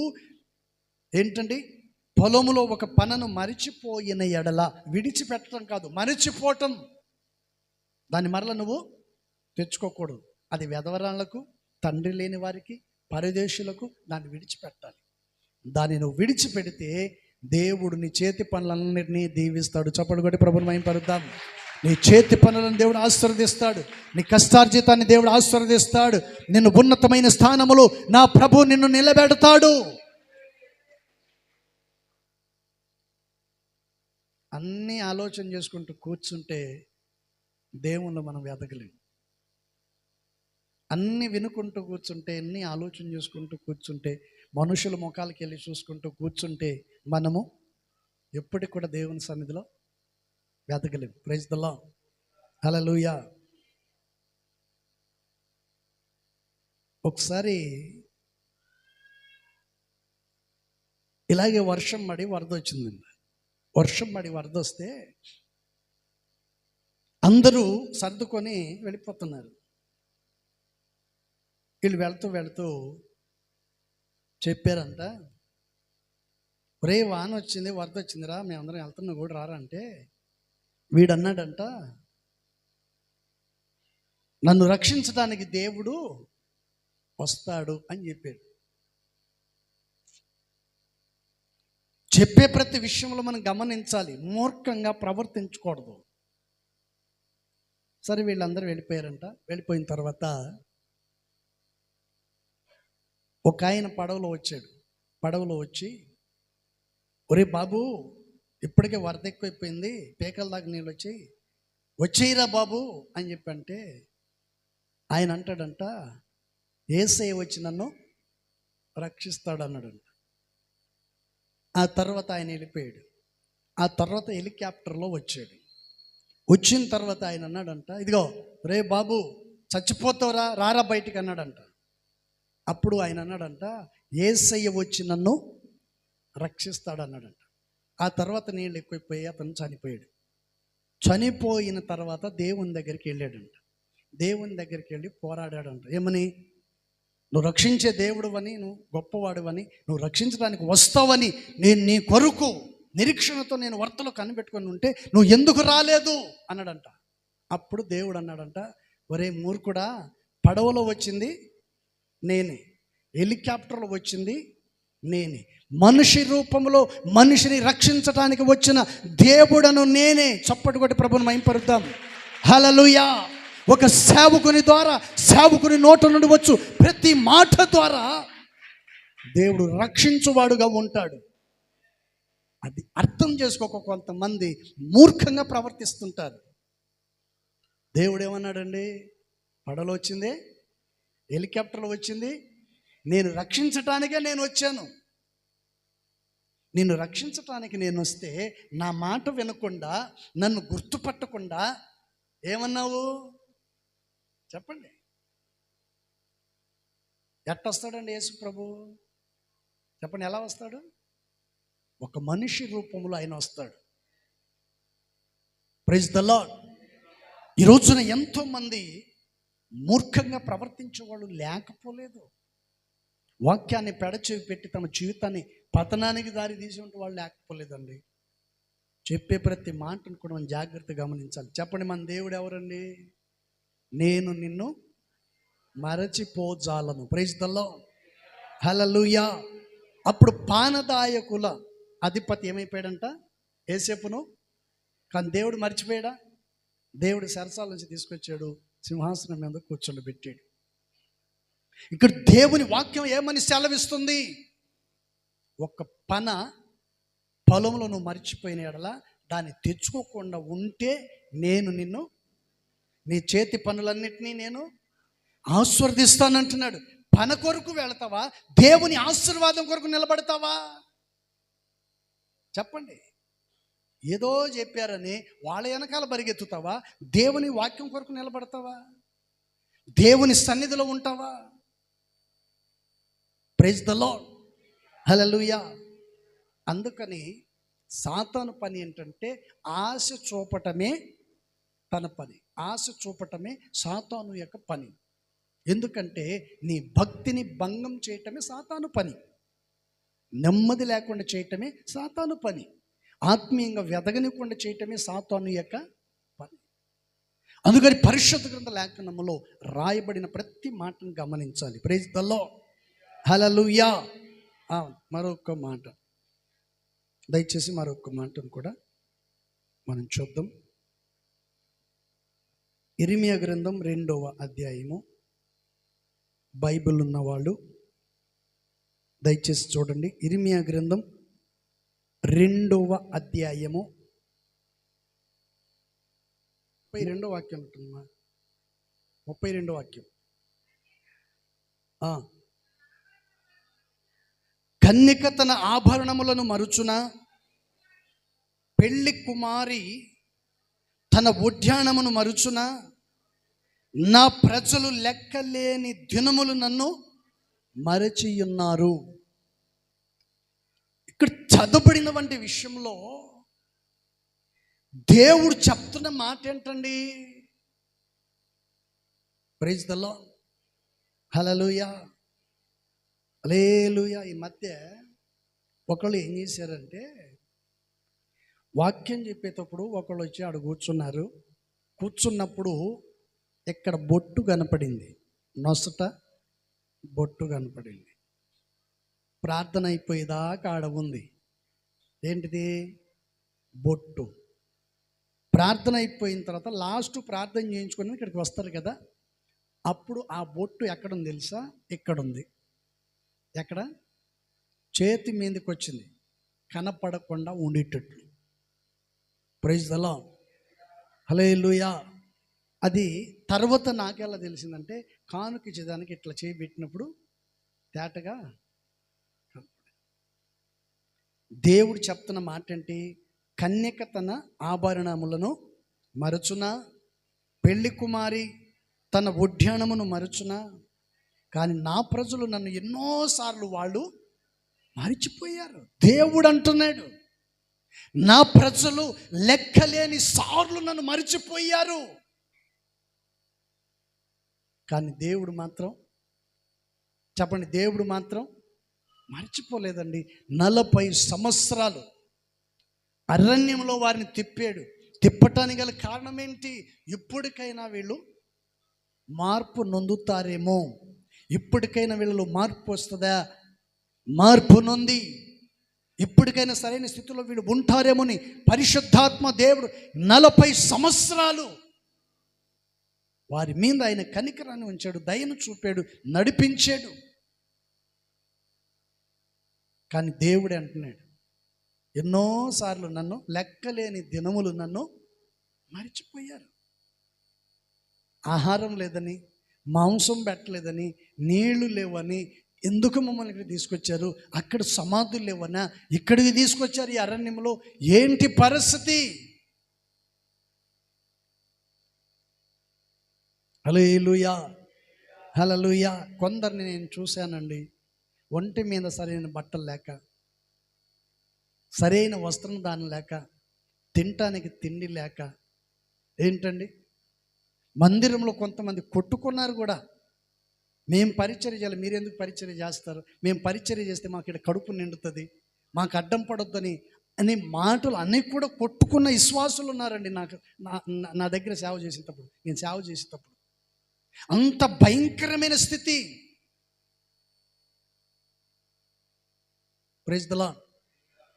ఏంటండి, పొలములో ఒక పనను మరిచిపోయిన ఎడల, విడిచిపెట్టడం కాదు, మరిచిపోవటం, దాన్ని మరల నువ్వు తెచ్చుకోకూడదు. అది వెధవరాళ్లకు, తండ్రి లేని వారికి, పరదేశులకు దాన్ని విడిచిపెట్టాలి. దాన్ని నువ్వు విడిచిపెడితే దేవుడు నీ చేతి పనులన్నింటినీ దీవిస్తాడు. చప్పట్లు కొట్టి ప్రభువుని మహిమపరుద్దాం. నీ చేతి పనులను దేవుడు ఆశీర్వదిస్తాడు. నీ కష్టార్జితాన్ని దేవుడు ఆశీర్వదిస్తాడు. నిన్ను ఉన్నతమైన స్థానములో నా ప్రభు నిన్ను నిలబెడతాడు. అన్నీ ఆలోచన చేసుకుంటూ కూర్చుంటే దేవుళ్ళు మనం వెతకలేము. అన్నీ వినుకుంటూ కూర్చుంటే, అన్నీ ఆలోచన చేసుకుంటూ కూర్చుంటే, మనుషుల ముఖాలకి వెళ్ళి చూసుకుంటూ కూర్చుంటే మనము ఎప్పటికి కూడా దేవుని సన్నిధిలో వెతకలేము. ప్రైజ్ ది లార్డ్, హల్లెలూయా. ఒకసారి ఇలాగే వర్షం పడి వరద వచ్చిందండి. వర్షం పడి వరద వస్తే అందరూ సర్దుకొని వెళ్ళిపోతున్నారు. వీళ్ళు వెళ్తూ వెళ్తూ చెప్పారంట, ఒరే వాన వచ్చింది, వరద వచ్చిందిరా, మేమందరం వెళ్తున్నా కూడా రారా అంటే, వీడు అన్నాడంట, నన్ను రక్షించడానికి దేవుడు వస్తాడు అని చెప్పాడు. చెప్పే ప్రతి విషయంలో మనం గమనించాలి, మూర్ఖంగా ప్రవర్తించకూడదు. సరే వీళ్ళందరూ వెళ్ళిపోయారంట. వెళ్ళిపోయిన తర్వాత ఒక ఆయన పడవలో వచ్చాడు. పడవలో వచ్చి, ఒరే బాబు, ఇప్పటికే వరద ఎక్కువైపోయింది, పేకల దాకా నీళ్ళు వచ్చేయిరా బాబు అని చెప్పంటే, ఆయన అంటాడంట, యేసయ్య వచ్చి నన్ను రక్షిస్తాడు అన్నాడంట. ఆ తర్వాత ఆయన వెళ్ళిపోయాడు. ఆ తర్వాత హెలికాప్టర్లో వచ్చాడు. వచ్చిన తర్వాత ఆయన అన్నాడంట, ఇదిగో రే బాబు, చచ్చిపోతావురా, రారా బయటికి అన్నాడంట. అప్పుడు ఆయన అన్నాడంట, యేసయ్య వచ్చి నన్ను రక్షిస్తాడు అన్నాడంట. ఆ తర్వాత నీళ్ళు ఎక్కువైపోయి అతను చనిపోయాడు. చనిపోయిన తర్వాత దేవుని దగ్గరికి వెళ్ళాడంట. దేవుని దగ్గరికి వెళ్ళి పోరాడాడంట. ఏమని? నువ్వు రక్షించే దేవుడు అని, నువ్వు గొప్పవాడు అని, నువ్వు రక్షించడానికి వస్తావని నేను నీ కొరకు నిరీక్షణతో నేను వార్తలో కనిపెట్టుకొని ఉంటే నువ్వు ఎందుకు రాలేదు అన్నాడంట. అప్పుడు దేవుడు అన్నాడంట, ఒరే మూర్ఖుడా, పడవలో వచ్చింది నేనే, హెలికాప్టర్లో వచ్చింది నేనే, మనిషి రూపంలో మనిషిని రక్షించడానికి వచ్చిన దేవుడను నేనే. చప్పటి కొట్టి ప్రభువుని మహిమపరుద్దాం. హల్లెలూయా. ఒక సేవకుని ద్వారా, సేవకుని నోట నుండి వచ్చు ప్రతి మాట ద్వారా దేవుడు రక్షించువాడుగా ఉంటాడు. అది అర్థం చేసుకోక కొంతమంది మూర్ఖంగా ప్రవర్తిస్తుంటారు. దేవుడు ఏమన్నాడండి? పడవలో వచ్చింది, హెలికాప్టర్లో వచ్చింది, నేను రక్షించటానికే నేను వచ్చాను. నిన్ను రక్షించటానికి నేను వస్తే నా మాట వినకుండా, నన్ను గుర్తుపట్టకుండా ఏమన్నావు చెప్పండి? ఎట్టొస్తాడండి యేసు ప్రభు? చెప్పండి, ఎలా వస్తాడు? ఒక మనిషి రూపంలో ఆయన వస్తాడు. Praise the Lord. ఈ రోజున ఎంతోమంది మూర్ఖంగా ప్రవర్తించే వాళ్ళు లేకపోలేదు. వాక్యాన్ని పెడచెవి పెట్టి తమ జీవితాన్ని పతనానికి దారి తీసి ఉంటే వాళ్ళు లేకపోలేదండి. చెప్పే ప్రతి మాటను కూడా మనం జాగ్రత్తగా గమనించాలి. చెప్పండి, మన దేవుడు ఎవరండి? నేను నిన్ను మరచిపోజాలను. Praise the lord. హల్లెలూయా. అప్పుడు పానదాయకుల అధిపతి ఏమైపోయాడంట? యేసేపును. కానీ దేవుడు మర్చిపోయాడా? దేవుడు సరసాల నుంచి తీసుకొచ్చాడు, సింహాసనం మీద కూర్చోబెట్టాడు. ఇక్కడ దేవుని వాక్యం ఏమని సెలవిస్తుంది? ఒక పన పొలంలో నువ్వు మర్చిపోయిన ఎడల దాన్ని తెచ్చుకోకుండా ఉంటే నేను నిన్ను, నీ చేతి పనులన్నిటినీ నేను ఆశీర్వదిస్తానంటున్నాడు. పన కొరకు వెళతావా? దేవుని ఆశీర్వాదం కొరకు నిలబడతావా? చెప్పండి. ఏదో చెప్పారని వాళ్ళ వెనకాల పరిగెత్తుతావా? దేవుని వాక్యం కొరకు నిలబడతావా? దేవుని సన్నిధిలో ఉంటావా? Praise the lord. హల్లెలూయా. అందుకని సాతాను పని ఏంటంటే ఆశ చూపటమే తన పని. ఆశ చూపటమే సాతాను యొక్క పని. ఎందుకంటే నీ భక్తిని భంగం చేయటమే సాతాను పని. నెమ్మది లేకుండా చేయటమే సాతాను పని. ఆత్మీయంగా వెదగనికుండా చేయటమే సాతాను యొక్క పని. అందుకని పరిశుద్ధ గ్రంథ లేఖనములో రాయబడిన ప్రతి మాటను గమనించాలి. Praise the lord. హల్లెలూయా. మరొక మాట, దయచేసి మరొక మాటను కూడా మనం చూద్దాం. ఇర్మియా గ్రంథం 2వ అధ్యాయము. బైబిల్ ఉన్నవాళ్ళు దయచేసి చూడండి. ఇర్మియా గ్రంథం 2వ అధ్యాయము 32వ వాక్యం ఉంటుందమ్మా. 32వ వాక్యం. కన్యక తన ఆభరణములను మరుచున, పెళ్లి కుమారి తన ఉద్యానమును మరుచున, నా ప్రజలు లెక్కలేని దినములు నన్ను మరచియున్నారు. ఇక్కడ చదవబడిన వంటి విషయంలో దేవుడు చెప్తున్న మాట ఏంటండి? Praise the lord. హల్లెలూయా. హల్లెలూయా. ఈ మధ్య ఒకళ్ళు ఏం చేశారంటే, వాక్యం చెప్పేటప్పుడు ఒకళ్ళు వచ్చి ఆడ కూర్చున్నారు. కూర్చున్నప్పుడు ఇక్కడ బొట్టు కనపడింది, నొసట బొట్టు కనపడింది. ప్రార్థన అయిపోయేదాకా ఆడ ఉంది. ఏంటిది? బొట్టు. ప్రార్థన అయిపోయిన తర్వాత లాస్ట్ ప్రార్థన చేయించుకొని ఇక్కడికి వస్తారు కదా, అప్పుడు ఆ బొట్టు ఎక్కడుంది తెలుసా? ఇక్కడుంది. ఎక్కడ? చేతి మీదకి వచ్చింది, కనపడకుండా ఉండేటట్లు. Praise the lord. హల్లెలూయా. అది తర్వాత నాకెలా తెలిసిందంటే, కానుక ఇచ్చేదానికి ఇట్లా చేయబెట్టినప్పుడు తేటగా దేవుడు చెప్తున్న మాట ఏంటి? కన్యక తన ఆభరణములను మరచున, పెళ్లి కుమారి తన ఉద్యానమును మరచున, కానీ నా ప్రజలు నన్ను ఎన్నోసార్లు వాళ్ళు మరిచిపోయారు. దేవుడు అంటున్నాడు, నా ప్రజలు లెక్కలేని సార్లు నన్ను మరిచిపోయారు. కానీ దేవుడు మాత్రం, చెప్పండి, దేవుడు మాత్రం మర్చిపోలేదండి. 40 సంవత్సరాలు అరణ్యంలో వారిని తిప్పాడు. తిప్పటానికి గల కారణం ఏంటి? ఇప్పటికైనా వీళ్ళు మార్పు నొందుతారేమో, ఇప్పటికైనా వీళ్ళలో మార్పు వస్తుందా? మార్పు నొంది ఇప్పటికైనా సరైన స్థితిలో వీళ్ళు ఉంటారేమోని పరిశుద్ధాత్మ దేవుడు 40 సంవత్సరాలు వారి మీద ఆయన కనికరాన్ని ఉంచాడు, దయను చూపాడు, నడిపించాడు. కానీ దేవుడే అంటున్నాడు, ఎన్నోసార్లు నన్ను లెక్కలేని దినములు నన్ను మరిచిపోయారు. ఆహారం లేదని, మాంసం పెట్టలేదని, నీళ్లు లేవని ఎందుకు మమ్మల్ని ఇక్కడ తీసుకొచ్చారు? అక్కడ సమాధులు లేవనా? ఇక్కడికి తీసుకొచ్చారు ఈ అరణ్యంలో. ఏంటి పరిస్థితి? హల్లెలూయా. హల్లెలూయా. కొందరిని నేను చూశానండి, ఒంటి మీద సరైన బట్టలు లేక, సరైన వస్త్రం దాని లేక, తినటానికి తిండి లేక, ఏంటండి మందిరంలో కొంతమంది కొట్టుకున్నారు కూడా. మేము పరిచర్య చేయాలి, మీరెందుకు పరిచర్య చేస్తారు? మేము పరిచర్య చేస్తే మాకు ఇక్కడ కడుపు నిండుతుంది, మాకు అడ్డం పడొద్దని అనే మాటలు అన్నీ కూడా కొట్టుకున్న విశ్వాసులు ఉన్నారండి. నా దగ్గర సేవ చేసేటప్పుడు, నేను సేవ చేసేటప్పుడు అంత భయంకరమైన స్థితి. Praise the Lord.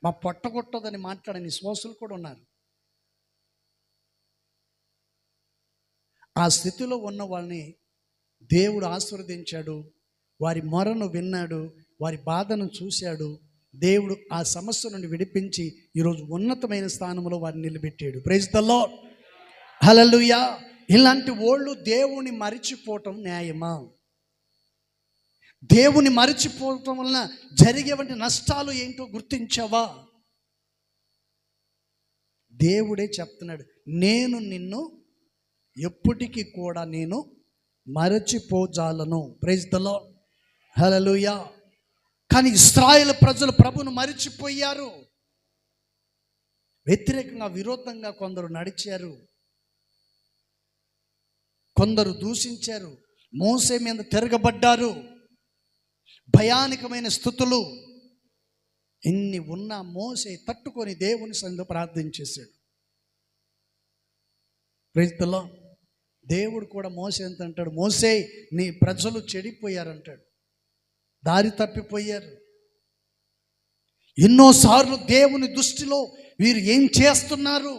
మా పొట్ట కొట్టదని మాట్లాడని శ్వాసులు కూడా ఉన్నారు. ఆ స్థితిలో ఉన్న వాళ్ళని దేవుడు ఆశీర్వదించాడు. వారి మొరను విన్నాడు, వారి బాధను చూశాడు. దేవుడు ఆ సమస్య నుండి విడిపించి ఈరోజు ఉన్నతమైన స్థానంలో వారిని నిలబెట్టాడు. Praise the lord. హల్లెలూయా. ఇలాంటి వాళ్ళు దేవుని మరిచిపోవటం న్యాయమా? దేవుని మరిచిపోవటం వలన జరిగేవంటి నష్టాలు ఏంటో గుర్తించావా? దేవుడే చెప్తున్నాడు, నేను నిన్ను ఎప్పటికీ కూడా నేను మరచిపోజాలను. Praise the lord. హల్లెలూయా. కానీ ఇశ్రాయేలు ప్రజలు ప్రభును మరిచిపోయారు. వ్యతిరేకంగా విరోధంగా కొందరు నడిచారు, కొందరు దూషించారు, మోసే మీద తిరగబడ్డారు. భయానకమైన స్థుతులు ఇన్ని ఉన్న మోసే తట్టుకొని దేవుని సన్నిధిలో ప్రార్థన చేశాడు. Praise the Lord. దేవుడు కూడా మోసే ఎంత అంటాడు, మోసే నీ ప్రజలు చెడిపోయారంటాడు, దారి తప్పిపోయారు. ఎన్నోసార్లు దేవుని దృష్టిలో వీరు ఏం చేస్తున్నారు?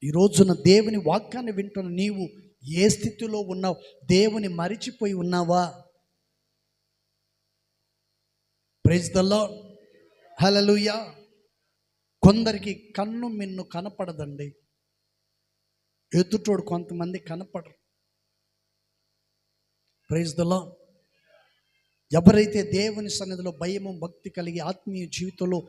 ఈ రోజున దేవుని వాక్యాన్ని వింటున్న నీవు ఏ స్థితిలో ఉన్నావు? దేవుని మరిచిపోయి ఉన్నావా? Praise the lord. హల్లెలూయా. కొందరికి కన్ను మిన్ను కనపడదండి. ఎదుటోడు కొంతమంది కనపడరు. Praise the lord. ఎవరైతే దేవుని సన్నిధిలో భయము భక్తి కలిగి ఆత్మీయ జీవితంలో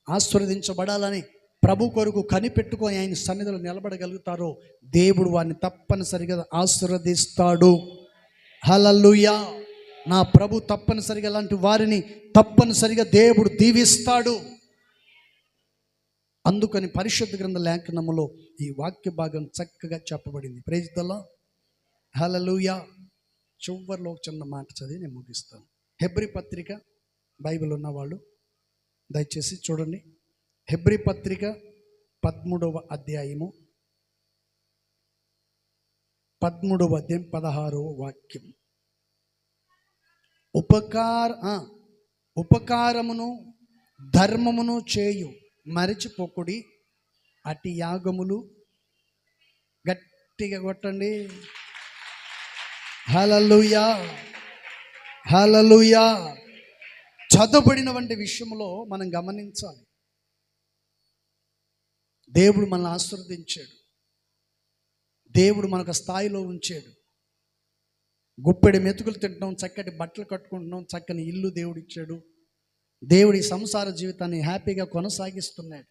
ఆశీర్వదించబడాలని ప్రభు కొరకు కనిపెట్టుకొని ఆయన సన్నిధిలో నిలబడగలుగుతారో దేవుడు వారిని తప్పనిసరిగా ఆశీర్వదిస్తాడు. హల్లెలూయా. నా ప్రభు తప్పనిసరిగా లాంటి వారిని తప్పనిసరిగా దేవుడు దీవిస్తాడు. అందుకని పరిశుద్ధ గ్రంథ లేఖనములో ఈ వాక్య భాగం చక్కగా చెప్పబడింది. Praise the lord. హల్లెలూయా. చివరిలో ఒక చిన్న మాట చదివి నేను ముగిస్తాను. హెబ్రీ పత్రిక బైబిల్ ఉన్నవాళ్ళు దయచేసి చూడండి. హెబ్రీ పత్రిక 13వ అధ్యాయము 16వ వాక్యం. ఉపకారమును ధర్మమును చేయు మరిచిపోకుడి, అటి యాగములు. గట్టిగా కొట్టండి. హల్లెలూయా. హల్లెలూయా. చదవబడిన వంటి విషయంలో మనం గమనించాలి. దేవుడు మనల్ని ఆశీర్వదించాడు, దేవుడు మనకు స్థాయిలో ఉంచాడు. గుప్పెడి మెతుకులు తింటున్నాం, చక్కటి బట్టలు కట్టుకుంటున్నాం, చక్కని ఇల్లు దేవుడు ఇచ్చాడు. దేవుడి సంసార జీవితాన్ని హ్యాపీగా కొనసాగిస్తున్నాడు.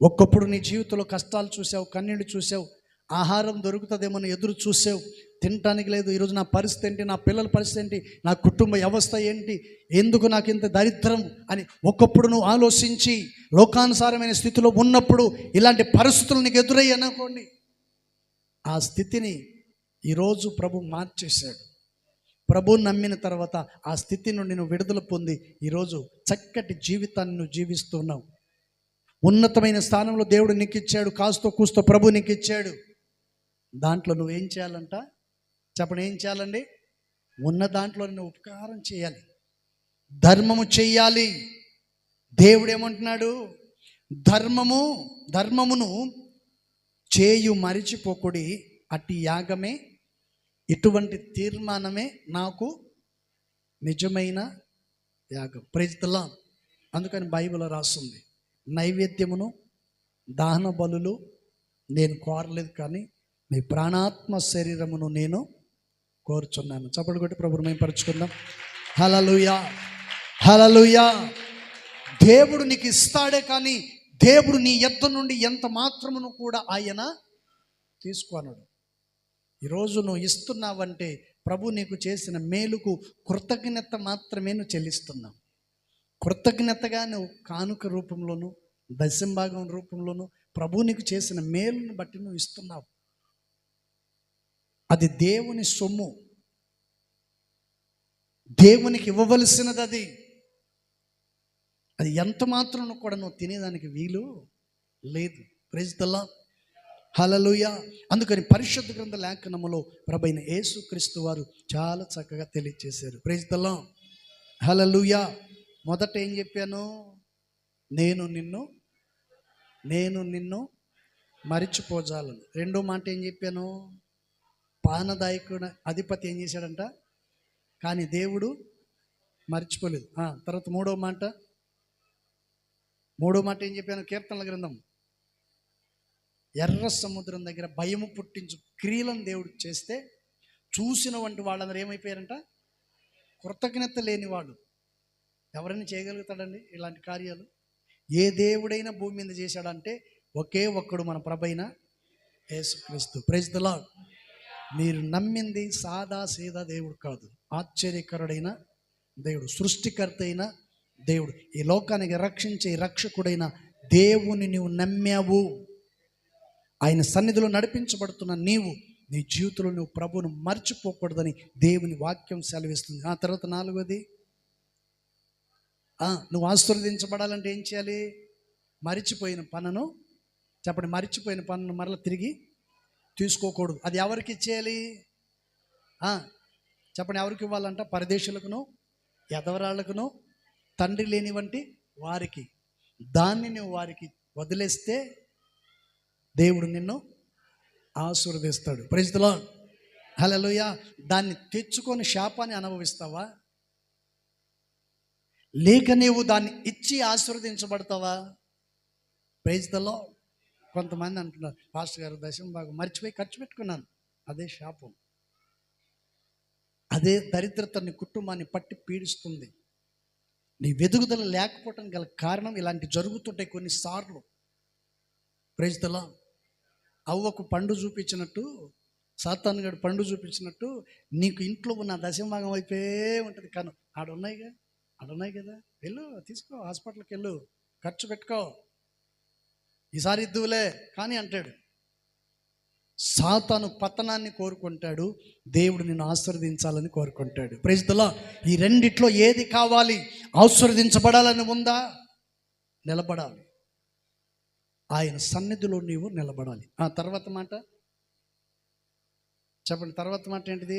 ఒక్కప్పుడు నీ జీవితంలో కష్టాలు చూసావు, కన్నీళ్ళు చూసావు, ఆహారం దొరుకుతుందేమో ఎదురు చూసావు, తినటానికి లేదు. ఈరోజు నా పరిస్థితి ఏంటి, నా పిల్లల పరిస్థితి ఏంటి, నా కుటుంబ వ్యవస్థ ఏంటి, ఎందుకు నాకు ఇంత దరిద్రం అని ఒకప్పుడు నువ్వు ఆలోచించి లోకానుసారమైన స్థితిలో ఉన్నప్పుడు ఇలాంటి పరిస్థితులు నీకు ఎదురయ్యి అనుకోండి, ఆ స్థితిని ఈరోజు ప్రభు మార్చేశాడు. ప్రభువుని నమ్మిన తర్వాత ఆ స్థితి నుండి నువ్వు విడుదల పొంది ఈరోజు చక్కటి జీవితాన్ని నువ్వు జీవిస్తున్నావు. ఉన్నతమైన స్థానంలో దేవుడు నీకు ఇచ్చాడు, కాస్తో కూస్తో ప్రభు నీకు ఇచ్చాడు. దాంట్లో నువ్వేం చేయాలంట చెప్పండి, ఏం చేయాలండి? ఉన్న దాంట్లో నువ్వు ఉపకారం చేయాలి, ధర్మము చెయ్యాలి. దేవుడు ఏమంటున్నాడు? ధర్మమును చేయు మరిచిపోకుడి, అట్టి యాగమే, ఇటువంటి తీర్మానమే నాకు నిజమైన యాగం. Praise the Lord. అందుకని బైబిల్లో రాస్తుంది, నైవేద్యమును దహన బలులు నేను కోరలేదు, కానీ మీ ప్రాణాత్మ శరీరమును నేను కోరుచున్నాను. చప్పట్లు కొట్టి ప్రభువును మహిమపరచుకుందాం. హల్లెలూయా. హల్లెలూయా. దేవుడు నీకు ఇస్తాడే కానీ దేవుడు నీ యొద్ద నుండి ఎంత మాత్రమును కూడా ఆయన తీసుకొనడు. ఈరోజు నువ్వు ఇస్తున్నావంటే ప్రభు నీకు చేసిన మేలుకు కృతజ్ఞత మాత్రమే నువ్వు చెల్లిస్తున్నావు. కృతజ్ఞతగా నువ్వు కానుక రూపంలోను దశంభాగం రూపంలోను ప్రభు నీకు చేసిన మేలును బట్టి నువ్వు ఇస్తున్నావు. అది దేవుని సొమ్ము, దేవునికి ఇవ్వవలసినది. అది ఎంత మాత్రం కూడా నువ్వు తినేదానికి వీలు లేదు. Praise the lord. హల్లెలూయా. అందుకని పరిశుద్ధ గ్రంథ లేఖనములో ప్రభైన యేసుక్రీస్తు వారు చాలా చక్కగా తెలియజేశారు. Praise the lord. హల్లెలూయా. మొదట ఏం చెప్పాను? నేను నిన్ను మరిచిపోజాలను. రెండో మాట ఏం చెప్పాను? పానదాయకుడు అధిపతి ఏం చేశాడంట, కానీ దేవుడు మర్చిపోలేదు. తర్వాత మూడో మాట ఏం చెప్పాను? కీర్తనల గ్రంథం, ఎర్ర సముద్రం దగ్గర భయము పుట్టించు క్రియలను దేవుడు చేస్తే చూసిన వంటి వాళ్ళందరూ ఏమైపోయారంట? కృతజ్ఞత లేని వాళ్ళు. ఎవరైనా చేయగలుగుతాడండి ఇలాంటి కార్యాలు? ఏ దేవుడైనా భూమి మీద చేశాడంటే ఒకే ఒక్కడు, మన ప్రభైన యేసుక్రీస్తు. Praise the Lord. మీరు నమ్మింది సాదా సీదా దేవుడు కాదు, ఆశ్చర్యకరుడైన దేవుడు, సృష్టికర్త అయిన దేవుడు, ఈ లోకానికి రక్షించే రక్షకుడైన దేవుని నీవు నమ్మావు. ఆయన సన్నిధిలో నడిపించబడుతున్న నీవు నీ జీవితంలో నువ్వు ప్రభువును మర్చిపోకూడదని దేవుని వాక్యం సెలవిస్తుంది. ఆ తర్వాత నాలుగోది, నువ్వు ఆశీర్వదించబడాలంటే ఏం చేయాలి? మరిచిపోయిన పనును మరలా తిరిగి తీసుకోకూడదు. అది ఎవరికి ఇచ్చేయాలి? చెప్పండి, ఎవరికి ఇవ్వాలంట? పరదేశులకును, ఎదవరాళ్ళకును, తండ్రి లేని వంటి వారికి. దాన్ని నువ్వు వారికి వదిలేస్తే దేవుడు నిన్ను ఆశీర్వదిస్తాడు. Praise the lord. హల్లెలూయా. దాన్ని తెచ్చుకొని శాపాన్ని అనుభవిస్తావా, లేక నీవు దాన్ని ఇచ్చి ఆశీర్వదించబడతావా? Praise the lord. కొంతమంది అంటున్నారు, పాస్టర్ గారు దశమ భాగం మర్చిపోయి ఖర్చు పెట్టుకున్నాను. అదే శాపం, అదే దరిద్రతని కుటుంబాన్ని పట్టి పీడిస్తుంది. నీ వెదుగుదల లేకపోవటం గల కారణం ఇలాంటి జరుగుతుంటాయి కొన్నిసార్లు. Praise the Lord. అవ్వకు పండు చూపించినట్టు, సాతాను గారు పండు చూపించినట్టు నీకు ఇంట్లో ఉన్న దశమభాగం అయిపోయే ఉంటుంది. కానీ ఆడున్నాయి కదా, వెళ్ళు తీసుకో, హాస్పిటల్కి వెళ్ళు, ఖర్చు పెట్టుకో, ఈసారి ఇద్దువులే కానీ అంటాడు. సాతాను పతనాన్ని కోరుకుంటాడు, దేవుడు నిన్ను ఆశీర్వదించాలని కోరుకుంటాడు. Praise the Lord. ఈ రెండిట్లో ఏది కావాలి? ఆశీర్వదించబడాలని ఉందా? నిలబడాలి. ఆయన సన్నిధిలో నీవు నిలబడాలి. తర్వాత మాట చెప్పండి. తర్వాత మాట ఏంటిది?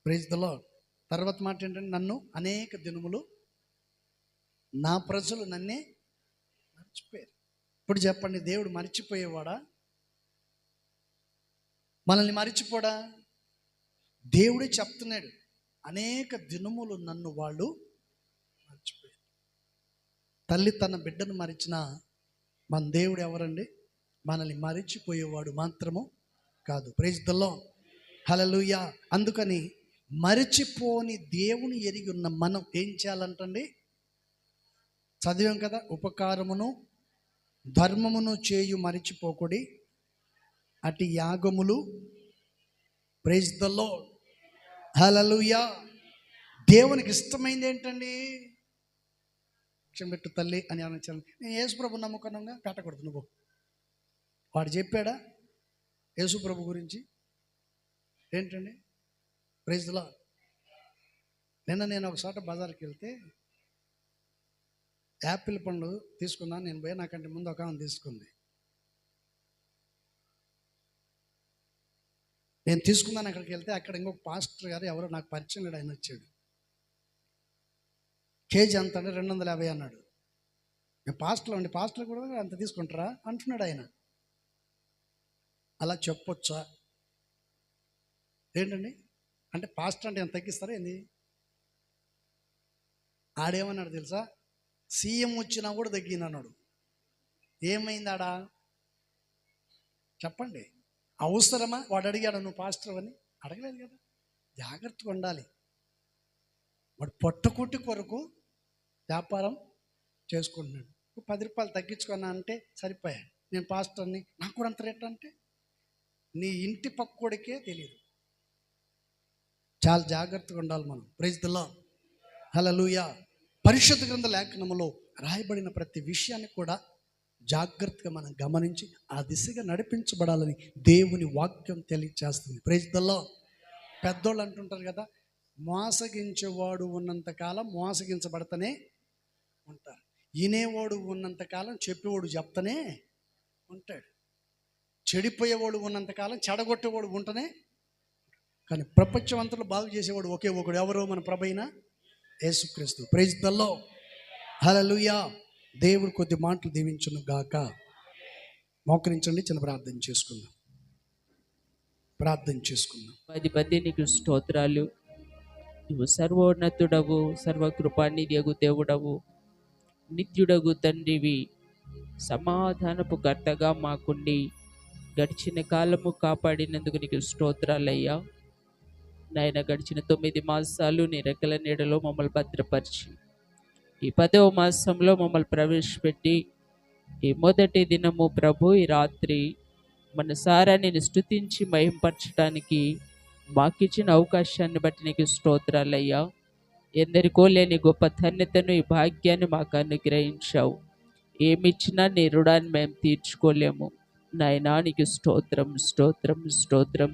Praise the Lord. తర్వాత మాట ఏంటంటే, నన్ను అనేక దినములు నా ప్రజలు నన్నే మర్చిపోయారు. ఇప్పుడు చెప్పండి, దేవుడు మర్చిపోయేవాడా? మనల్ని మర్చిపోడా? దేవుడే చెప్తున్నాడు, అనేక దినములు నన్ను వాళ్ళు మర్చిపోయారు. తల్లి తన బిడ్డను మరిచిన మన దేవుడు ఎవరండి? మనల్ని మరిచిపోయేవాడు మాత్రము కాదు. Praise the lord. హల్లెలూయా. అందుకని మరిచిపోని దేవుని ఎరిగి ఉన్న మనం ఏం చేయాలంటండి? చదివాం కదా, ఉపకారమును ధర్మమును చేయు మరిచిపోకుడి, అటు యాగములు. Praise the lord. హల్లెలూయా. దేవునికి ఇష్టమైంది ఏంటండి? క్షమించు తల్లి అని అనించాను. నేను యేసుప్రభు నమ్ముకున్నాగా పెట్టకూడదు. నువ్వు వాడు చెప్పాడా యేసుప్రభు గురించి? ఏంటండి? Praise the Lord. నిన్న నేను ఒకసారి బజార్కి వెళ్తే యాపిల్ పండ్లు తీసుకున్నాను. నేను పోయి నాకంటే ముందు ఒక ఆమె తీసుకుంది. నేను తీసుకున్నాను. అక్కడికి వెళ్తే అక్కడ ఇంకొక పాస్టర్ గారు ఎవరో నాకు పరిచయం లేడు, ఆయన వచ్చాడు. కేజీ అంత అంటే 250 అన్నాడు. నేను పాస్టర్ కూడా అంత తీసుకుంటారా అంటున్నాడు ఆయన. అలా చెప్పొచ్చా? ఏంటండి అంటే పాస్టర్ అంటే ఎంత తగ్గిస్తారా ఏంది? ఆడేమన్నాడు తెలుసా? సీఎం వచ్చినా కూడా తగ్గినన్నాడు. ఏమైంది ఆడా? చెప్పండి. అవసరమా? వాడు అడిగాడు, నువ్వు పాస్టర్ అని? అడగలేదు కదా. జాగ్రత్తగా ఉండాలి. వాడు పొట్టకుట్టి కొరకు వ్యాపారం చేసుకుంటున్నాడు. 10 రూపాయలు తగ్గించుకున్నా అంటే సరిపోయా, నేను పాస్టర్ని, నాకు కూడా అంత రేట్ అంటే నీ ఇంటి పక్కోడికే తెలియదు. చాలా జాగ్రత్తగా ఉండాలి మనం. Praise the lord. హల్లెలూయా. పరిశుద్ధ గ్రంథ లేఖనములో రాయబడిన ప్రతి విషయాన్ని కూడా జాగ్రత్తగా మనం గమనించి ఆ దిశగా నడిపించబడాలని దేవుని వాక్యం తెలియజేస్తుంది. Praise the Lord. పెద్దోళ్ళు అంటుంటారు కదా, మోసగించేవాడు ఉన్నంతకాలం మోసగించబడతానే ఉంటారు, వినేవాడు ఉన్నంతకాలం చెప్పేవాడు చెప్తానే ఉంటాడు. చెడిపోయేవాడు ఉన్నంతకాలం చెడగొట్టేవాడు ఉంటనే. కానీ ప్రపంచం అంతలో బాగు చేసేవాడు ఒకే ఒకడు. ఎవరు? మన ప్రభు అయిన యేసుక్రీస్తు. Praise the lord. హల్లెలూయా. దేవుడు కొద్ది మాటలు దీవించును గాక. మోకరించండి, చిన్న ప్రార్థన చేసుకుందాం. అధిపతి నీకు స్తోత్రాలు. నువ్వు సర్వోన్నతుడవు, సర్వకృపానిధియగు దేవుడవు, నిత్యుడగు తండ్రివి, సమాధానపు కర్తగా మాకుండి గడిచిన కాలము కాపాడినందుకు నీకు స్తోత్రాలయ్యా. నాయన, గడిచిన 9 మాసాలు నీ రెక్కల నీడలో మమ్మల్ని భద్రపరిచి ఈ 10వ మాసంలో మమ్మల్ని ప్రవేశపెట్టి ఈ మొదటి దినము ప్రభు, ఈ రాత్రి మనసారా నేను స్తుతించి మహింపరచడానికి మాకిచ్చిన అవకాశాన్ని బట్టి నీకు స్తోత్రాలయ్యా. ఎందరికో లేని గొప్ప ధన్యతను, ఈ భాగ్యాన్ని మాకు అనుగ్రహించావు. ఏమిచ్చినా నీ రుణాన్ని మేము తీర్చుకోలేము. నాయనా, నీకు స్తోత్రం, స్తోత్రం, స్తోత్రం.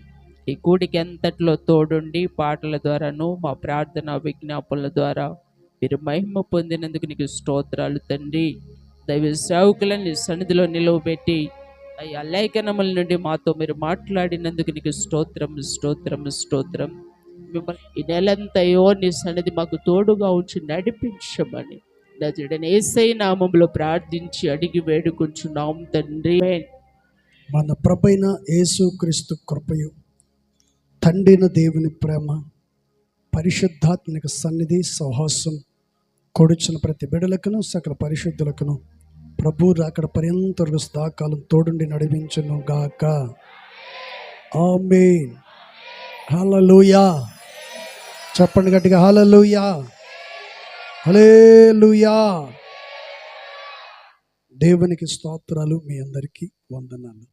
ఈ కూడికి అంతట్లో తోడుండి పాటల ద్వారాను మా ప్రార్థన విజ్ఞాపనల ద్వారా మీరు మహిమ పొందినందుకు నీకు స్తోత్రాలు తండ్రి. దైవ సేవకులను నీ సన్నిధిలో నిలువబెట్టి అయ్యా లేఖనముల నుండి మాతో మీరు మాట్లాడినందుకు నీకు స్తోత్రం, స్తోత్రం, స్తోత్రం. మిమ్మల్ని ఈ నెలంతయో నీ సన్నిధి మాకు తోడుగా ఉంచి నడిపించమని నజరుడైన యేసయ్య నామములో ప్రార్థించి అడిగి వేడుకొంచున్నాం తండ్రి. మన ప్రభైన యేసుక్రీస్తు కృపయు, తండ్రిన దేవుని ప్రేమ, పరిశుద్ధాత్మక సన్నిధి సహవాసం కొడుచున్న ప్రతి బిడ్డలకును సకల పరిశుద్ధులకును ప్రభు రాకడ పర్యంతర సదాకాలం తోడుండి నడిపించును గాక. ఆమేన్. హల్లెలూయా. చెప్పండి గట్టిగా, హల్లెలూయా, హల్లెలూయా. దేవునికి స్తోత్రాలు. మీ అందరికీ వందనాలు.